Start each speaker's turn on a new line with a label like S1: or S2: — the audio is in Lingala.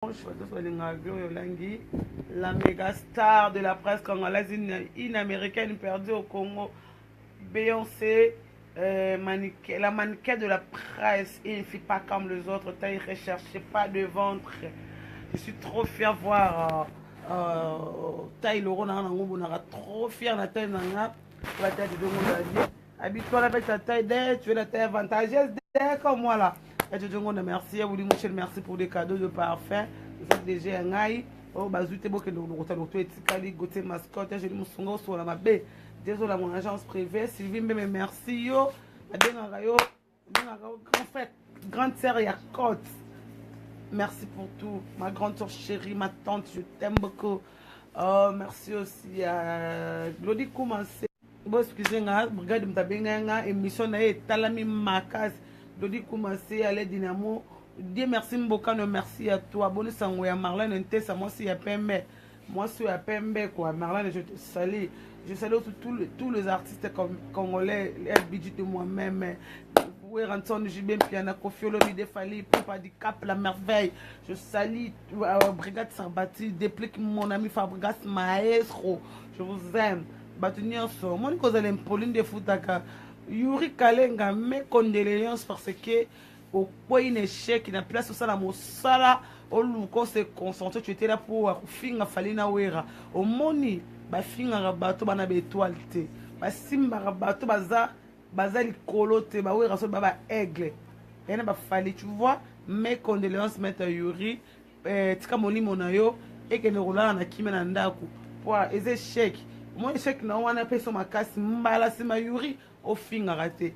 S1: La méga star de la presse congolaise, une américaine perdue au Congo, Beyoncé, la mannequin de la presse, il ne fait pas comme les autres, il ne recherche pas de ventre. Je suis trop fière de voir taille le trop fière de la taille la taille de habite-toi avec ta taille d'aide, tu es la taille avantageuse comme moi là. Et je dis merci à vous, Michel, merci pour des cadeaux de parfum. Vous êtes déjà un aïe. Oh, bazouté, boké, nous rotons tout et tikali, goté mascotte. Je dis, mon sur la mabé. Désolé à mon agence privée. Sylvie, mais merci yo. Grand frère, grande sœur, il y a côte. Merci pour tout. Ma grande soeur chérie, ma tante, je t'aime beaucoup. Oh, merci aussi à Glody Koumansé. Bon, excusez-moi, regarde, je suis émission de Talami Makas. Glody Koumansé, allez, Dynamo. Dieu merci, Mbokano, merci à toi. Bonne sangue, à Marlène, Ntessa, moi, si y a PMB. Moi, je suis à PMB, quoi. Marlène, je te salue. Je salue tous les artistes congolais, les budgets de moi-même. Oui, Ranson, Jibem, Piana, Kofiolo, Midefali, Papa du Cap, la merveille. Je salue Brigade Sarbati, déplique mon ami Fabregas Maestro. Je vous aime. Batunir so. Moi, je suis Pauline de Foutaka. Yuri Kalenga, mes condoléances parce que au point un échec, il y a place au sala mosala, au louko se concentrer, tu étais là pour finir falina wera. Au moni, ba finir rabato bana étoile te. Ba simba rabato baza likolo te, ba wera so ba aigle. Et na ba fali, tu vois, mes condoléances maître Yuri, tika moni monayo et que ne roula na kimena ndaku. Pour les échecs. Moi, échec na wana peso makasi mbala sima Yuri au finir raté.